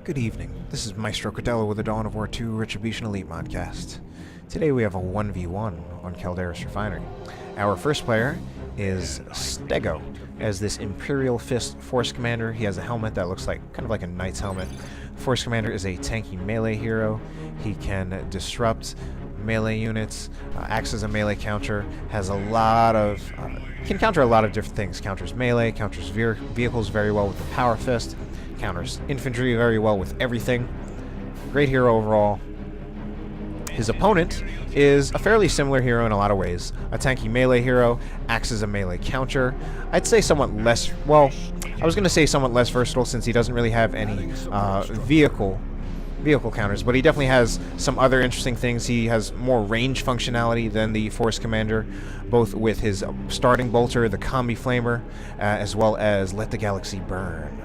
Good evening. This is Maestro Cordello with the Dawn of War 2 Retribution Elite Modcast. Today we have a 1v1 on Calderis Refinery. Our first player is Stego, as this Imperial Fist Force Commander. He has a helmet that looks like kind of like a knight's helmet. Force Commander is a tanky melee hero. He can disrupt melee units, acts as a melee counter, has a lot of can counter a lot of different things. Counters melee, counters vehicles very well with the Power Fist, counters infantry very well with everything. Great hero overall. His opponent is a fairly similar hero in a lot of ways. A tanky melee hero, acts as a melee counter. I'd say somewhat less, well, I was going to say somewhat less versatile since he doesn't really have any vehicle counters, but he definitely has some other interesting things. He has more range functionality than the Force Commander, both with his starting bolter, the Combi Flamer, as well as Let the Galaxy Burn.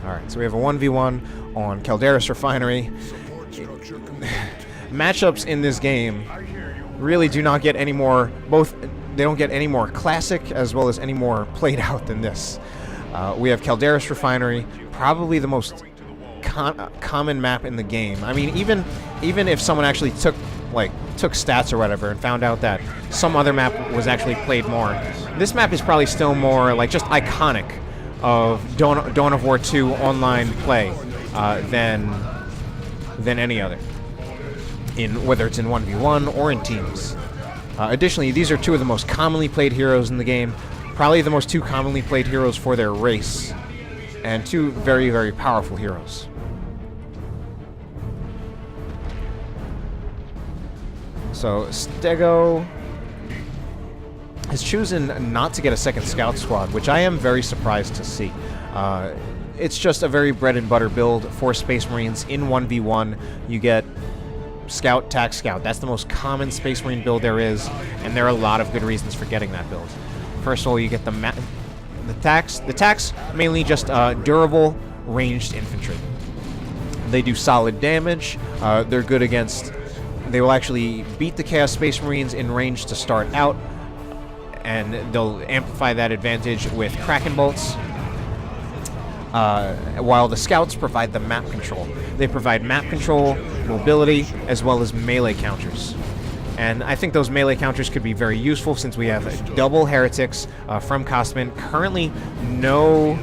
Alright, so we have a 1v1 on Calderis Refinery. Matchups in this game really do not get any more, they don't get any more classic as well as any more played out than this. We have Calderis Refinery, probably the most common map in the game. I mean, even if someone actually took stats or whatever and found out that some other map was actually played more, this map is probably still more like just iconic of Dawn of War 2 online play than any other, whether it's in 1v1 or in teams. Additionally, these are two of the most commonly played heroes in the game, probably the most two commonly played heroes for their race, and two very, very powerful heroes. So Stego has chosen not to get a second scout squad, which I am very surprised to see. It's just a very bread and butter build for Space Marines. In 1v1, you get scout, tac, scout. That's the most common Space Marine build there is, and there are a lot of good reasons for getting that build. First of all, you get the tacs. The tacs mainly just durable, ranged infantry. They do solid damage. They're good against. They will actually beat the Chaos Space Marines in range to start out, and they'll amplify that advantage with Kraken bolts. While the scouts provide the map control. They provide map control, mobility, as well as melee counters. And I think those melee counters could be very useful since we have double heretics from Kosteman. Currently, no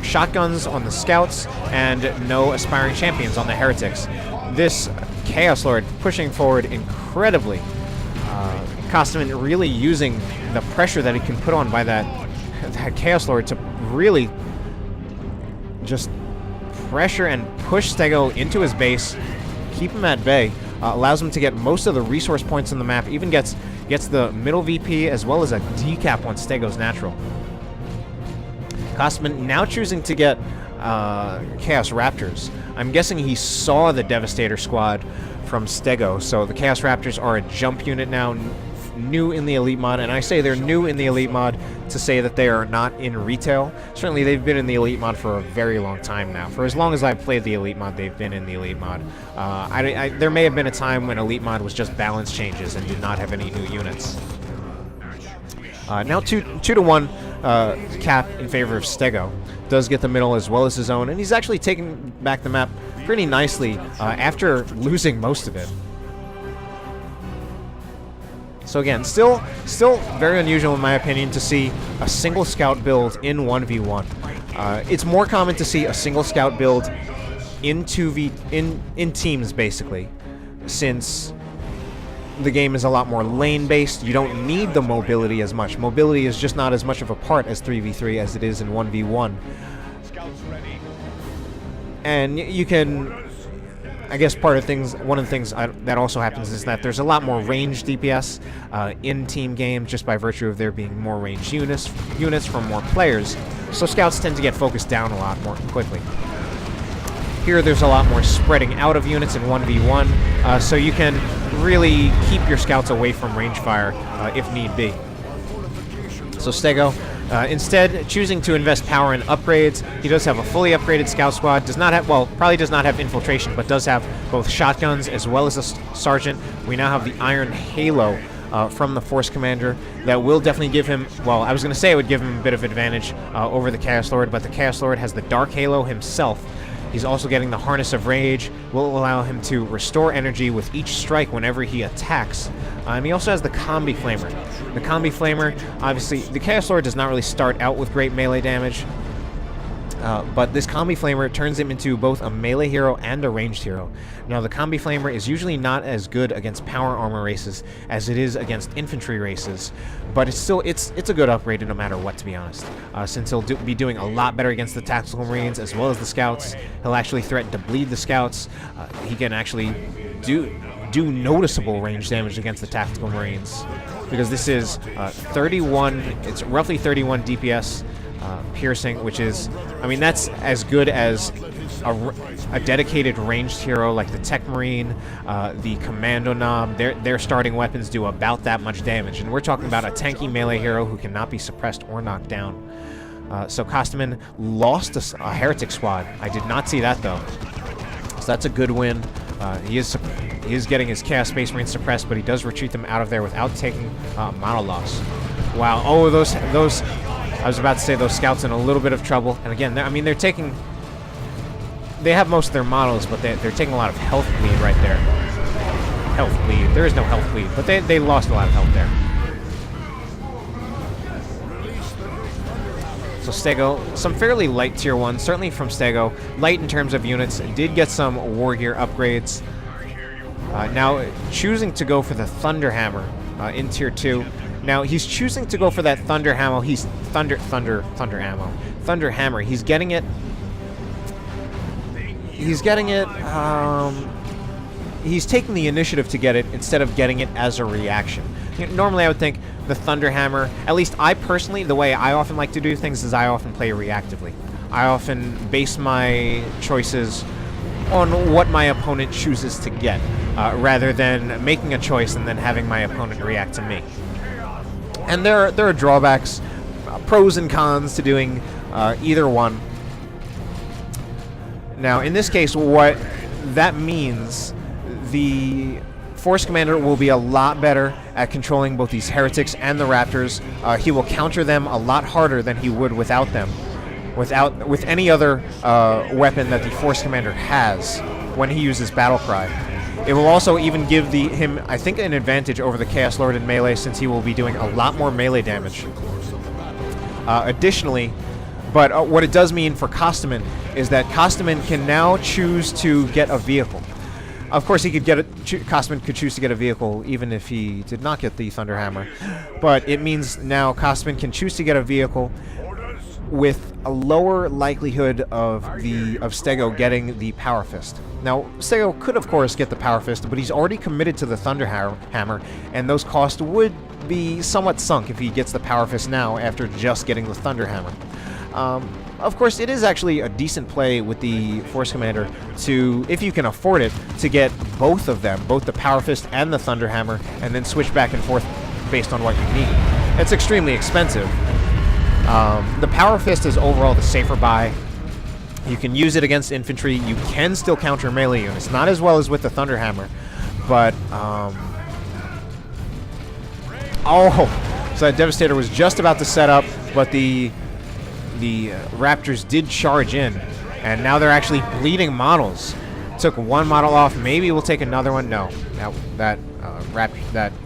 shotguns on the scouts and no aspiring champions on the heretics. This Chaos Lord pushing forward incredibly. Kosteman really using the pressure that he can put on by that Chaos Lord to really just pressure and push Stego into his base, keep him at bay. Allows him to get most of the resource points on the map, even gets the middle VP as well as a decap on Stego's natural. Kosteman now choosing to get Chaos Raptors. I'm guessing he saw the Devastator squad from Stego, so the Chaos Raptors are a jump unit now, new in the Elite mod, and I say they're new in the Elite mod to say that they are not in retail. Certainly they've been in the Elite mod for a very long time now. For as long as I've played the Elite mod, they've been in the Elite mod. There may have been a time when Elite mod was just balance changes and did not have any new units. Now 2-to-1 cap in favor of Stego. Does get the middle as well as his own, and he's actually taking back the map pretty nicely after losing most of it. So again, still very unusual in my opinion to see a single scout build in 1v1. It's more common to see a single scout build in teams basically, since the game is a lot more lane-based. You don't need the mobility as much. Mobility is just not as much of a part as 3v3 as it is in 1v1. And you can, I guess one of the things that also happens is that there's a lot more ranged DPS in team games just by virtue of there being more ranged units from more players. So scouts tend to get focused down a lot more quickly. Here there's a lot more spreading out of units in 1v1, so you can really keep your scouts away from range fire if need be. So Stego, instead choosing to invest power in upgrades. He does have a fully upgraded scout squad. Does not have, well, probably does not have infiltration, but does have both shotguns as well as a sergeant. We now have the Iron Halo from the Force Commander that will definitely give him, well, I was going to say it would give him a bit of advantage over the Chaos Lord, but the Chaos Lord has the Dark Halo himself. He's also getting the Harness of Rage, will allow him to restore energy with each strike whenever he attacks. And he also has the Combi Flamer. The Combi Flamer, obviously, the Chaos Lord does not really start out with great melee damage, but this Combi Flamer turns him into both a melee hero and a ranged hero. Now, the Combi Flamer is usually not as good against power armor races as it is against infantry races, but it's still it's a good upgrade no matter what, to be honest. Since he'll be doing a lot better against the Tactical Marines as well as the Scouts, he'll actually threaten to bleed the Scouts. He can actually do noticeable range damage against the Tactical Marines, because this is 31. It's roughly 31 DPS. Piercing, which is, I mean, that's as good as a dedicated ranged hero like the Tech Marine, the Commando Knob. Their starting weapons do about that much damage, and we're talking about a tanky melee hero who cannot be suppressed or knocked down. So Kosteman lost a Heretic squad. I did not see that, though. So that's a good win. He is getting his Chaos Space Marine suppressed, but he does retreat them out of there without taking model loss. Wow. Oh, those I was about to say those Scouts in a little bit of trouble. And again, I mean, they have most of their models, but they're taking a lot of health bleed right there. Health bleed. There is no health bleed, but they lost a lot of health there. So Stego, some fairly light tier 1, certainly from Stego. Light in terms of units. Did get some war gear upgrades. Now, choosing to go for the Thunder Hammer in tier 2. Now, he's choosing to go for that Thunder Hammer. He's Thunder Hammer. He's getting it. He's taking the initiative to get it instead of getting it as a reaction. Normally, I would think the Thunder Hammer, at least I personally, the way I often like to do things is I often play reactively. I often base my choices on what my opponent chooses to get, rather than making a choice and then having my opponent react to me. And there are drawbacks, pros and cons to doing either one. Now, in this case, what that means, the Force Commander will be a lot better at controlling both these Heretics and the Raptors. He will counter them a lot harder than he would without them, with any other weapon that the Force Commander has when he uses Battle Cry. It will also even give him, I think, an advantage over the Chaos Lord in melee, since he will be doing a lot more melee damage. Additionally, but what it does mean for Kosteman is that Kosteman can now choose to get a vehicle. Of course, he could Kosteman could choose to get a vehicle even if he did not get the Thunder Hammer. But it means now Kosteman can choose to get a vehicle with a lower likelihood of Stego getting the Power Fist. Now, Stego could, of course, get the Power Fist, but he's already committed to the Thunder Hammer, and those costs would be somewhat sunk if he gets the Power Fist now after just getting the Thunder Hammer. Of course, it is actually a decent play with the Force Commander to, if you can afford it, to get both of them, both the Power Fist and the Thunder Hammer, and then switch back and forth based on what you need. It's extremely expensive. The Power Fist is overall the safer buy. You can use it against infantry. You can still counter melee units. Not as well as with the Thunder Hammer, but oh, so that Devastator was just about to set up, but the Raptors did charge in, and now they're actually bleeding models. Took one model off. Maybe we'll take another one. No, that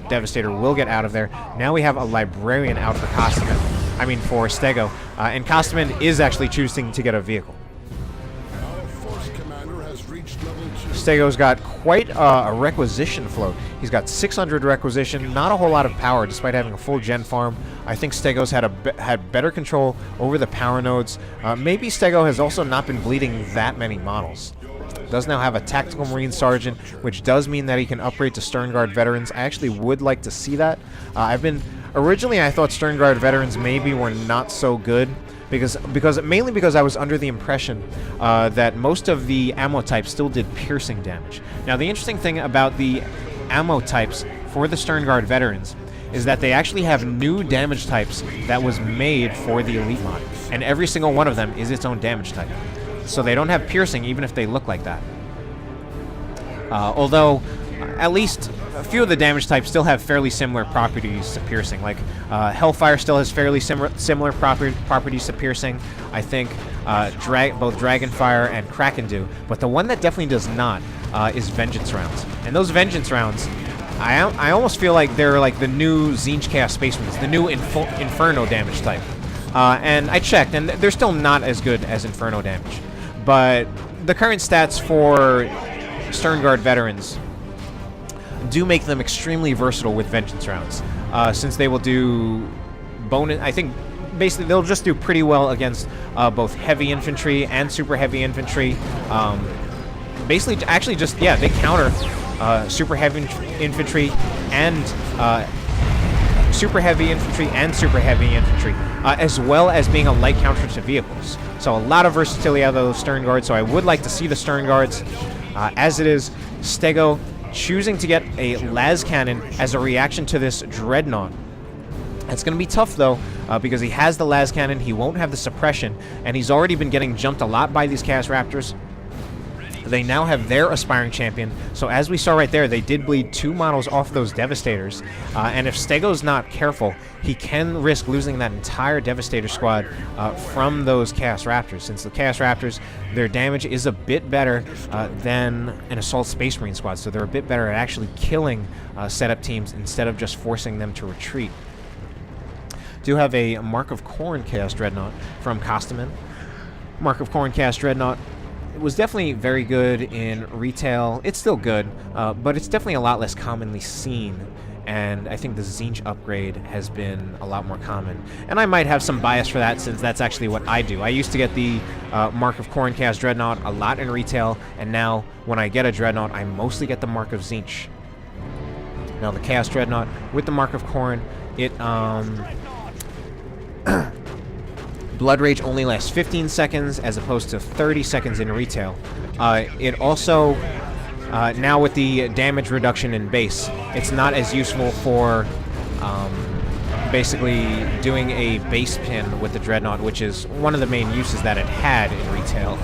Devastator will get out of there. Now we have a Librarian out for Kosteman. I mean, for Stego, and Kosteman is actually choosing to get a vehicle. Stego's got quite a requisition float. He's got 600 requisition, not a whole lot of power despite having a full gen farm. I think Stego's had better control over the power nodes. Maybe Stego has also not been bleeding that many models. Does now have a Tactical Marine Sergeant, which does mean that he can upgrade to Stern Guard Veterans. I actually would like to see that. Originally I thought Stern Guard Veterans maybe were not so good, mainly because I was under the impression that most of the ammo types still did piercing damage. Now, the interesting thing about the ammo types for the Stern Guard Veterans is that they actually have new damage types that was made for the Elite mod, and every single one of them is its own damage type. So they don't have piercing even if they look like that. Although, at least a few of the damage types still have fairly similar properties to piercing. Like Hellfire still has fairly similar properties to piercing. I think both Dragonfire and Kraken do. But the one that definitely does not is Vengeance rounds. And those Vengeance rounds, I almost feel like they're like the new Tzeentch Chaos Space Marines, the new Inferno damage type. And I checked, and they're still not as good as Inferno damage. But the current stats for Sternguard veterans do make them extremely versatile with Vengeance rounds, since they will do bonus. I think basically they'll just do pretty well against both heavy infantry and super heavy infantry. Basically, actually, just they counter super heavy infantry and super heavy infantry, as well as being a light counter to vehicles. So a lot of versatility out of those Stern Guards. So I would like to see the Stern Guards. As it is, Stego choosing to get a las cannon as a reaction to this Dreadnought. It's going to be tough, though, because he has the las cannon, he won't have the suppression, and he's already been getting jumped a lot by these Chaos Raptors. They now have their Aspiring Champion, so as we saw right there, they did bleed 2 models off those Devastators, and if Stego's not careful, he can risk losing that entire Devastator squad from those Chaos Raptors, since the Chaos Raptors, their damage is a bit better than an Assault Space Marine squad, so they're a bit better at actually killing setup teams instead of just forcing them to retreat. Do have a Mark of Khorne Chaos Dreadnought from Kosteman. Mark of Khorne Chaos Dreadnought was definitely very good in retail. It's still good, but it's definitely a lot less commonly seen, and I think the Tzeentch upgrade has been a lot more common. And I might have some bias for that, since that's actually what I do. I used to get the Mark of Khorne Chaos Dreadnought a lot in retail, and now when I get a Dreadnought, I mostly get the Mark of Tzeentch. Now the Chaos Dreadnought with the Mark of Khorne, it Blood Rage only lasts 15 seconds as opposed to 30 seconds in retail. It also, now with the damage reduction in base, it's not as useful for basically doing a base pin with the Dreadnought, which is one of the main uses that it had in retail.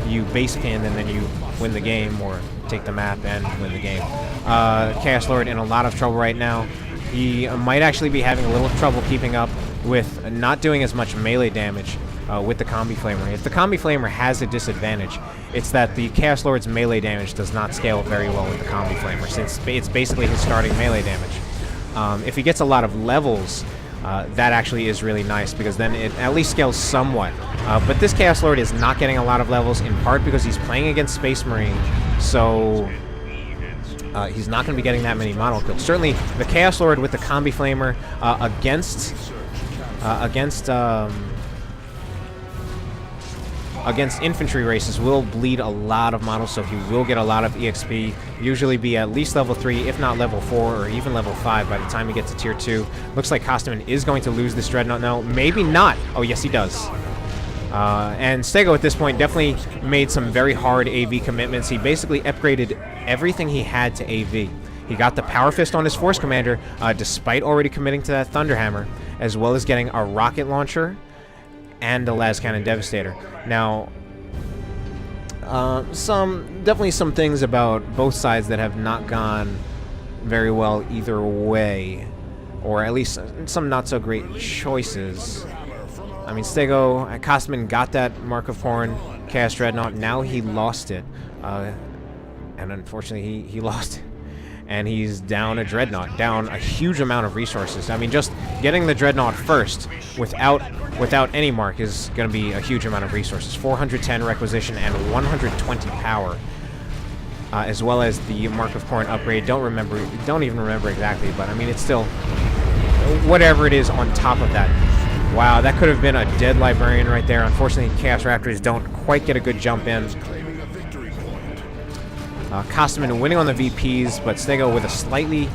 You base pin and then you win the game, or take the map and win the game. Chaos Lord in a lot of trouble right now. He might actually be having a little trouble keeping up with not doing as much melee damage with the Combi Flamer. If the Combi Flamer has a disadvantage, it's that the Chaos Lord's melee damage does not scale very well with the Combi Flamer, since it's basically his starting melee damage. If he gets a lot of levels, that actually is really nice, because then it at least scales somewhat. But this Chaos Lord is not getting a lot of levels, in part because he's playing against Space Marine, so he's not going to be getting that many model kills. Certainly, the Chaos Lord with the Combi Flamer against infantry races will bleed a lot of models, so he will get a lot of EXP, usually be at least level 3, if not level 4, or even level 5 by the time he gets to tier 2. Looks like Kosteman is going to lose this Dreadnought now. Maybe not. Oh, yes, he does. And Stego at this point definitely made some very hard AV commitments. He basically upgraded everything he had to AV. He got the Power Fist on his Force Commander, despite already committing to that Thunderhammer, as well as getting a Rocket Launcher and a Las Cannon Devastator. Now, definitely some things about both sides that have not gone very well either way, or at least some not so great choices. I mean, Stego, Kosteman got that Mark of Khorne Chaos Dreadnought. Now he lost it, and unfortunately he lost it. And he's down a Dreadnought, down a huge amount of resources. I mean, just getting the Dreadnought first without any mark is going to be a huge amount of resources. 410 requisition and 120 power, as well as the Mark of Khorne upgrade. Don't even remember exactly, but I mean, it's still whatever it is on top of that. Wow, that could have been a dead Librarian right there. Unfortunately, Chaos Raptors don't quite get a good jump in. Kosteman winning on the VPs, but Stego with a slightly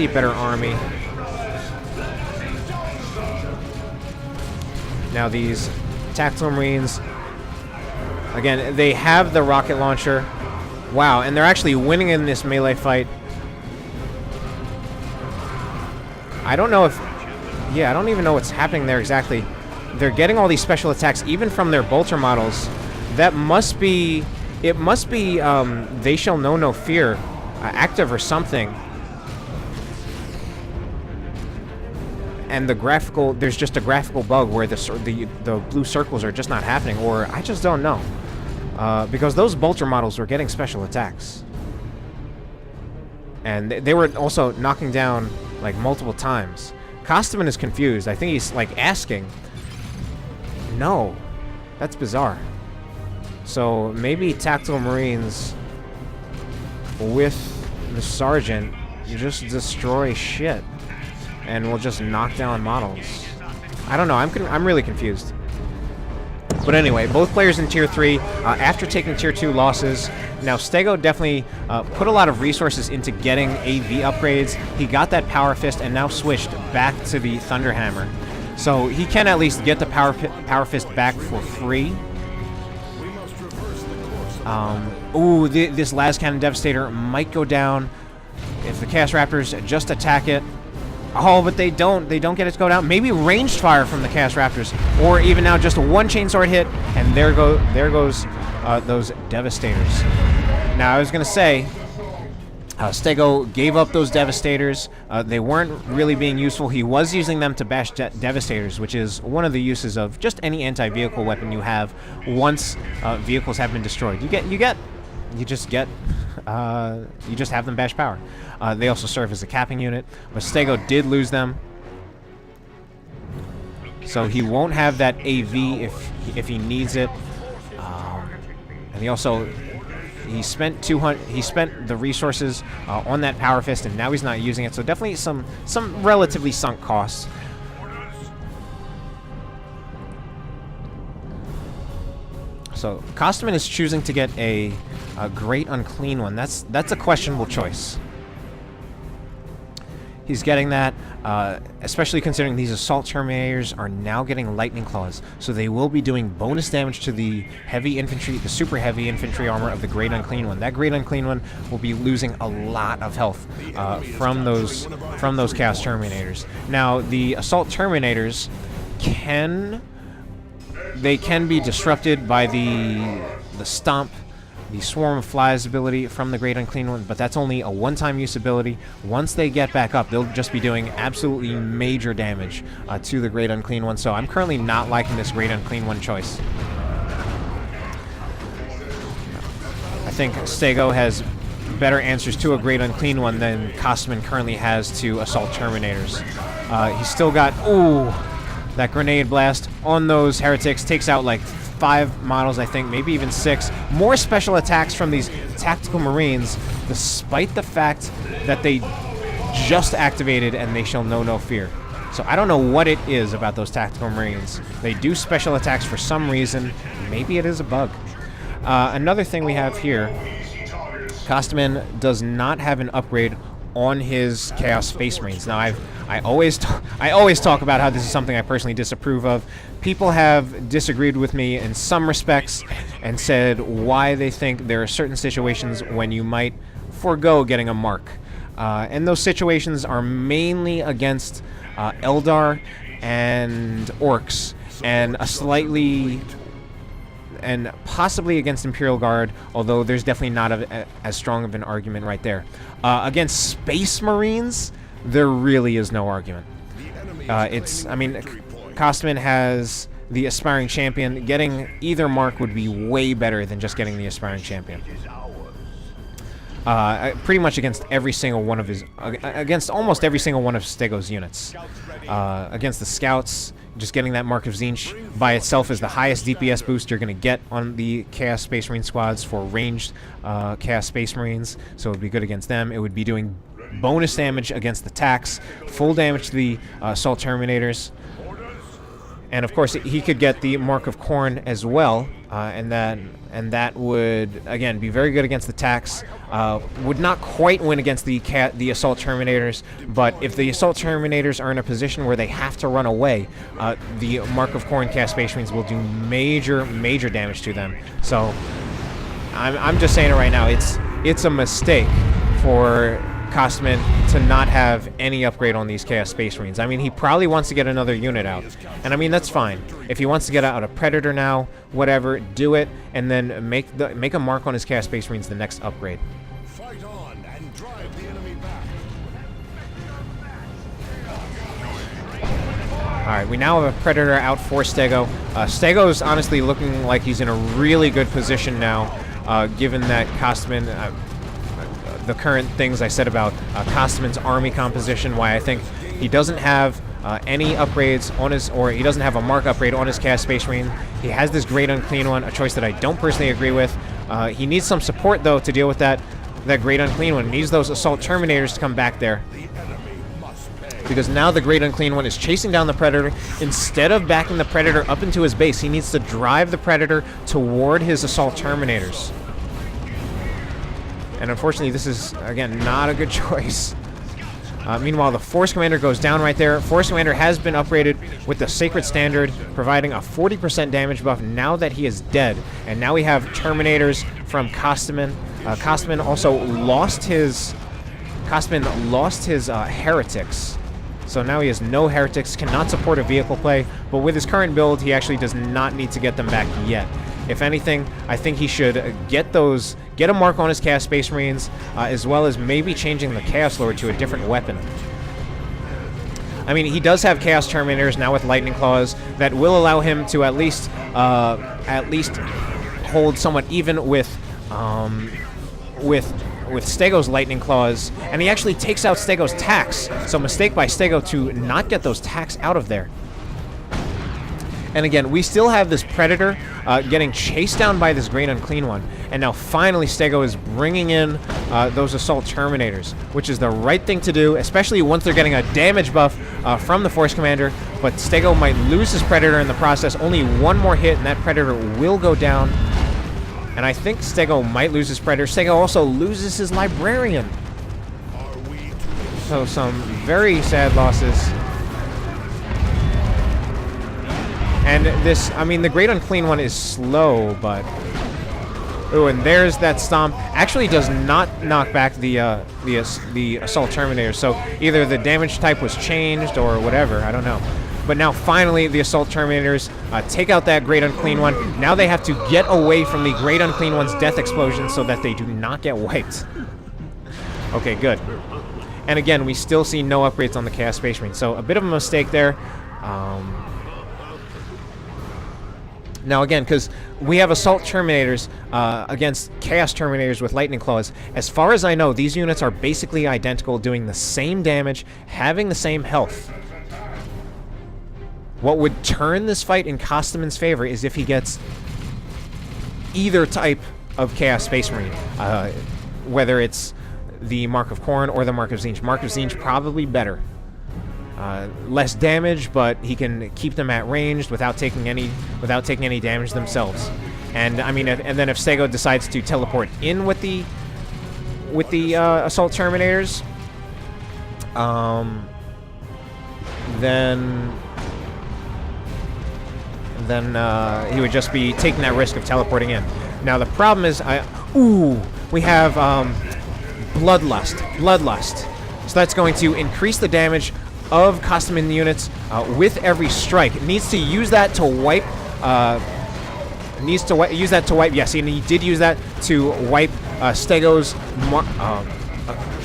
better army. Now these Tactical Marines, again, they have the Rocket Launcher. Wow, and they're actually winning in this melee fight. I don't know if... Yeah, I don't even know what's happening there exactly. They're getting all these special attacks, even from their Bolter models. That must be... It must be They Shall Know No Fear active or something. And there's just a graphical bug where the blue circles are just not happening, or I just don't know. Because those Bolter models were getting special attacks. And they were also knocking down, like, multiple times. Kosteman is confused. I think he's, like, asking. No. That's bizarre. So, maybe Tactical Marines with the Sergeant just destroy shit. And we'll just knock down models. I don't know. I'm really confused. But anyway, both players in Tier 3, after taking Tier 2 losses, now Stego definitely put a lot of resources into getting AV upgrades. He got that Power Fist and now switched back to the Thunderhammer. So he can at least get the Power Fist back for free. Ooh, this Las Cannon Devastator might go down if the Chaos Raptors just attack it. Oh, but they don't get it to go down. Maybe ranged fire from the Chaos Raptors, or even now just a one chainsword hit, and there goes those Devastators. Now I was gonna say, Stego gave up those Devastators. They weren't really being useful. He was using them to bash Devastators, which is one of the uses of just any anti-vehicle weapon you have. Once vehicles have been destroyed, you just have them bash power. They also serve as a capping unit, but Stego did lose them, so he won't have that AV if he needs it. And he spent the resources on that Power Fist, and now he's not using it. So definitely some relatively sunk costs. So Kosteman is choosing to get a Great Unclean One. That's a questionable choice. He's getting that, especially considering these Assault Terminators are now getting Lightning Claws, so they will be doing bonus damage to the heavy infantry, the super heavy infantry armor of the Great Unclean One. That Great Unclean One will be losing a lot of health from those Chaos Terminators. Now, the Assault Terminators can be disrupted by the Stomp, the Swarm of Flies ability from the Great Unclean One, but that's only a one-time use ability. Once they get back up, they'll just be doing absolutely major damage to the Great Unclean One, so I'm currently not liking this Great Unclean One choice. I think Stego has better answers to a Great Unclean One than Kosteman currently has to Assault Terminators. He's still got, ooh, that Grenade Blast on those Heretics, takes out like 5 models, I think, maybe even 6. More special attacks from these Tactical Marines, despite the fact that they just activated and they shall know no fear. So I don't know what it is about those Tactical Marines. They do special attacks for some reason. Maybe it is a bug. Another thing we have here, Kosteman does not have an upgrade on his Chaos Space Marines. Now, I always talk about how this is something I personally disapprove of. People have disagreed with me in some respects and said why they think there are certain situations when you might forego getting a mark. And those situations are mainly against Eldar and Orcs, and and possibly against Imperial Guard, although there's definitely not as strong of an argument right there. Against Space Marines, there really is no argument. Kosteman has the Aspiring Champion. Getting either mark would be way better than just getting the Aspiring Champion. Pretty much against every single one of his, against almost every single one of Stego's units. Against the Scouts, just getting that Mark of Tzeentch by itself is the highest DPS boost you're going to get on the Chaos Space Marine squads for ranged Chaos Space Marines, so it would be good against them. It would be doing bonus damage against the TACs, full damage to the Assault Terminators, and of course he could get the Mark of Khorne as well, and that would again be very good against the TACs. Would not quite win against the Assault Terminators, but if the Assault Terminators are in a position where they have to run away, the Mark of Khorne Chaos Space Marines will do major damage to them. So I'm just saying it right now. It's a mistake for Kosteman to not have any upgrade on these Chaos Space Marines. I mean, he probably wants to get another unit out, and I mean that's fine. If he wants to get out a Predator now, whatever, do it, and then make a mark on his Chaos Space Marines the next upgrade. Alright, we now have a Predator out for Stego. Stego's honestly looking like he's in a really good position now, given that Kosteman, the current things I said about Kosteman's army composition, why I think he doesn't have any upgrades on his, or he doesn't have a mark upgrade on his Chaos Space Marine. He has this Great Unclean One, a choice that I don't personally agree with. He needs some support, though, to deal with that Great Unclean One. He needs those Assault Terminators to come back there. Because now the Great Unclean One is chasing down the Predator. Instead of backing the Predator up into his base, he needs to drive the Predator toward his Assault Terminators. And unfortunately, this is, again, not a good choice. Meanwhile, the Force Commander goes down right there. Force Commander has been upgraded with the Sacred Standard, providing a 40% damage buff now that he is dead. And now we have Terminators from Kosteman. Kosteman also lost his... Kosteman lost his Heretics. So now he has no Heretics, cannot support a vehicle play, but with his current build, he actually does not need to get them back yet. If anything, I think he should get a mark on his Chaos Space Marines, as well as maybe changing the Chaos Lord to a different weapon. I mean, he does have Chaos Terminators now with Lightning Claws that will allow him to at least hold somewhat even with Stego's Lightning Claws, and he actually takes out Stego's tax. So mistake by Stego to not get those tax out of there. And again, we still have this Predator getting chased down by this Great Unclean One. And now finally Stego is bringing in those Assault Terminators, which is the right thing to do, especially once they're getting a damage buff from the Force Commander. But Stego might lose his Predator in the process. Only one more hit and that Predator will go down. And I think Stego might lose his Predator. Stego also loses his Librarian. So some very sad losses. And this, I mean, the Great Unclean One is slow, but... Oh, and there's that Stomp. Actually does not knock back the Assault Terminator, so either the damage type was changed or whatever, I don't know. But now, finally, the Assault Terminators take out that Great Unclean One. Now they have to get away from the Great Unclean One's death explosion so that they do not get wiped. Okay, good. And again, we still see no upgrades on the Chaos Space Marine, so a bit of a mistake there. Now again, because we have Assault Terminators against Chaos Terminators with Lightning Claws, as far as I know, these units are basically identical, doing the same damage, having the same health. What would turn this fight in Kosteman's favor is if he gets either type of Chaos Space Marine, whether it's the Mark of Khorne or the Mark of Tzeentch. Mark of Tzeentch probably better. Less damage, but he can keep them at range without taking any damage themselves. And I mean, and then if Stego decides to teleport in with the Assault Terminators, then he would just be taking that risk of teleporting in. Now the problem is, we have Bloodlust. So that's going to increase the damage of Kosteman units with every strike. It needs to use that to wipe. Use that to wipe. Yes, and he did use that to wipe Stego's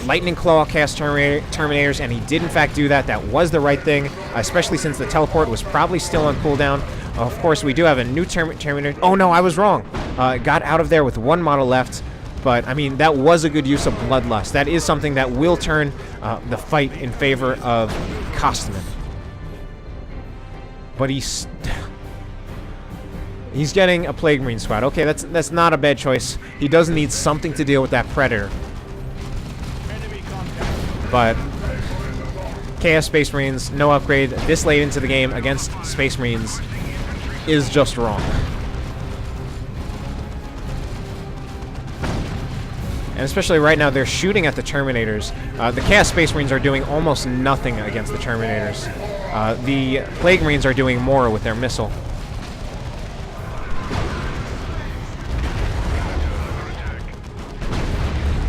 Lightning Claw Chaos Terminators, and he did in fact do that. That was the right thing, especially since the teleport was probably still on cooldown. Of course, we do have a new Terminator. Oh no, I was wrong. Got out of there with one model left. But, I mean, that was a good use of Bloodlust. That is something that will turn the fight in favor of Kosteman. But he's getting a Plague Marine squad. Okay, that's not a bad choice. He does need something to deal with that Predator. But Chaos Space Marines, no upgrade this late into the game against Space Marines is just wrong. And especially right now, they're shooting at the Terminators. The Chaos Space Marines are doing almost nothing against the Terminators. The Plague Marines are doing more with their missile.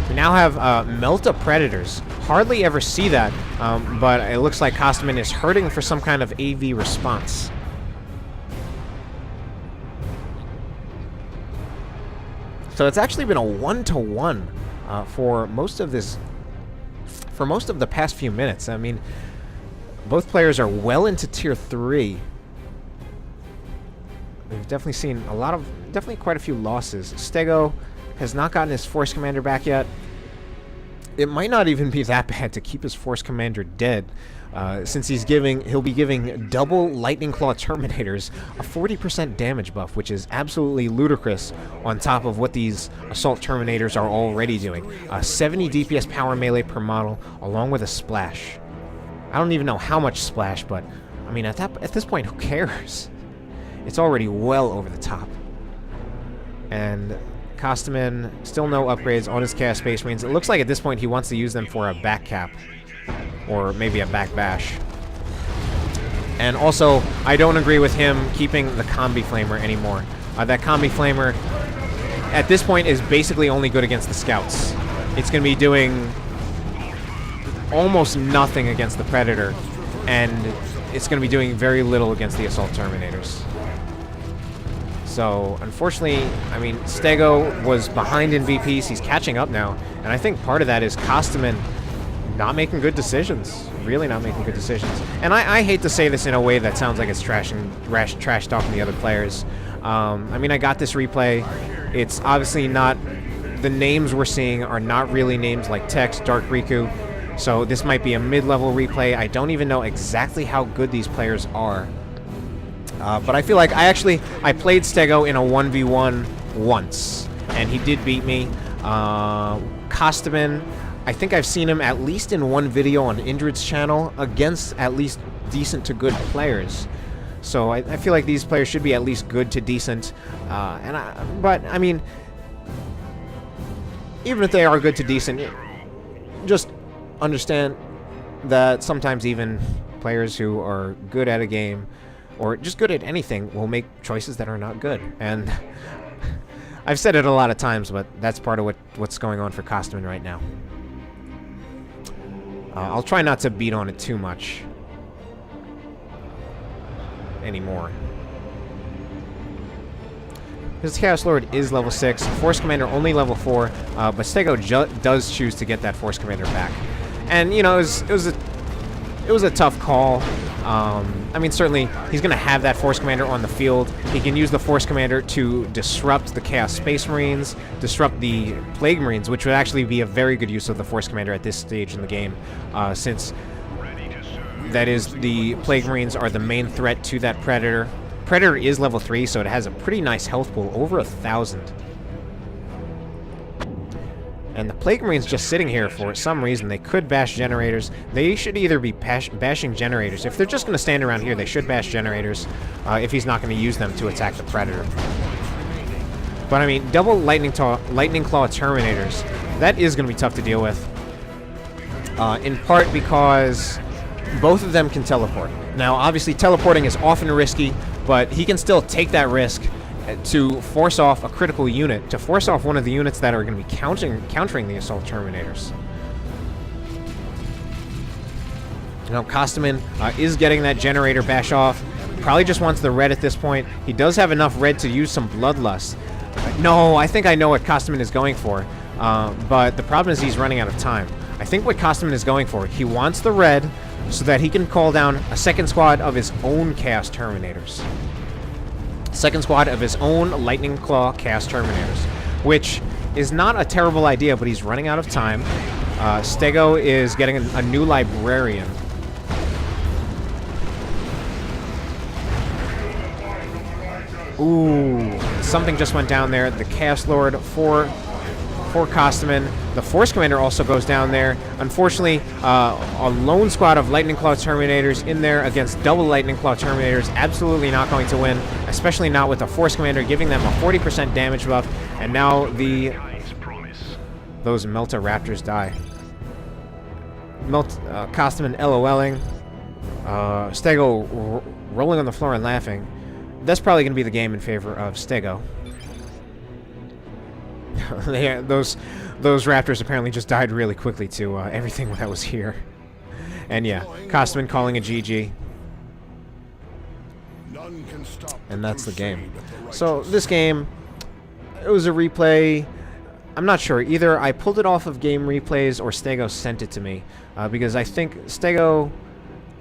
We now have Melta Predators. Hardly ever see that, but it looks like Kosteman is hurting for some kind of AV response. So it's actually been a 1-to-1 for most of the past few minutes. I mean, Both players are well into tier 3. We've definitely seen definitely quite a few losses. Stego has not gotten his Force Commander back yet. It might not even be that bad to keep his Force Commander dead, since he'll be giving double Lightning Claw Terminators a 40% damage buff, which is absolutely ludicrous on top of what these Assault Terminators are already doing. 70 DPS power melee per model, along with a splash. I don't even know how much splash, but I mean, at this point, who cares? It's already well over the top. And Kosteman, still no upgrades on his Chaos Space Marines. It looks like at this point he wants to use them for a back cap. Or maybe a back bash. And also, I don't agree with him keeping the Combi Flamer anymore. That Combi Flamer, at this point, is basically only good against the Scouts. It's going to be doing almost nothing against the Predator. And it's going to be doing very little against the Assault Terminators. So, unfortunately, I mean, Stego was behind in VPs. He's catching up now. And I think part of that is Kosteman not making good decisions. Really not making good decisions. And I hate to say this in a way that sounds like it's trash talking the other players. I mean, I got this replay. It's obviously not... The names we're seeing are not really names like Tex, Dark Riku. So this might be a mid-level replay. I don't even know exactly how good these players are. But I feel like I played Stego in a 1v1 once, and he did beat me. Kosteman, I think I've seen him at least in one video on Indrid's channel against at least decent to good players. So I feel like these players should be at least good to decent. But, I mean, even if they are good to decent, just understand that sometimes even players who are good at a game or just good at anything will make choices that are not good. And I've said it a lot of times, but that's part of what's going on for Kosteman right now. I'll try not to beat on it too much anymore. His Chaos Lord is level 6, Force Commander only level 4, but Stego does choose to get that Force Commander back. And, you know, it was a tough call. I mean, certainly, he's going to have that Force Commander on the field. He can use the Force Commander to disrupt the Chaos Space Marines, disrupt the Plague Marines, which would actually be a very good use of the Force Commander at this stage in the game, since that is, the Plague Marines are the main threat to that Predator. Predator is level 3, so it has a pretty nice health pool, over 1,000. And the Plague Marines just sitting here for some reason. They could bash generators. They should either be bashing generators. If they're just going to stand around here, they should bash generators if he's not going to use them to attack the Predator. But, I mean, double Lightning Claw Terminators, that is going to be tough to deal with. In part because both of them can teleport. Now, obviously, teleporting is often risky, but he can still take that risk to force off a critical unit, to force off one of the units that are going to be countering the Assault Terminators. Now, Kosteman is getting that generator bash off. Probably just wants the red at this point. He does have enough red to use some Bloodlust. No, I think I know what Kosteman is going for, but the problem is he's running out of time. I think what Kosteman is going for, he wants the red so that he can call down a second squad of his own Chaos Terminators. Second squad of his own Lightning Claw Chaos Terminators, which is not a terrible idea, but he's running out of time. Stego is getting a new Librarian. Ooh, something just went down there. The Chaos Lord for Kosteman. The Force Commander also goes down there. Unfortunately, a lone squad of Lightning Claw Terminators in there against double Lightning Claw Terminators. Absolutely not going to win, especially not with the Force Commander giving them a 40% damage buff. And now those Melta Raptors die. Kosteman LOLing. Stego rolling on the floor and laughing. That's probably going to be the game in favor of Stego. Yeah, those Raptors apparently just died really quickly to everything that was here. And yeah, Kosteman calling a GG. And that's the game. So this game, it was a replay. I'm not sure. Either I pulled it off of game replays or Stego sent it to me. Because I think Stego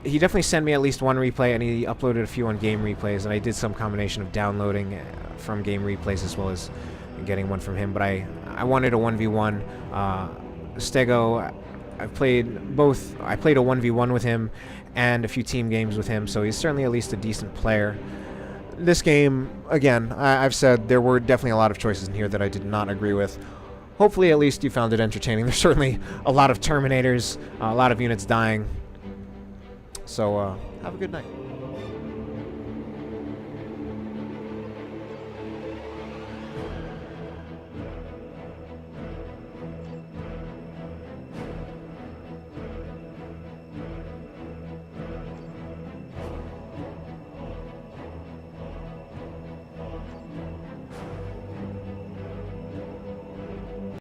he definitely sent me at least one replay, and he uploaded a few on game replays, and I did some combination of downloading from game replays as well as getting one from him. But I wanted a 1v1. Stego, I've played both. I played a 1v1 with him and a few team games with him, so he's certainly at least a decent player. This game, again, I've said there were definitely a lot of choices in here that I did not agree with. Hopefully at least you found it entertaining. There's certainly a lot of Terminators, a lot of units dying. So, have a good night.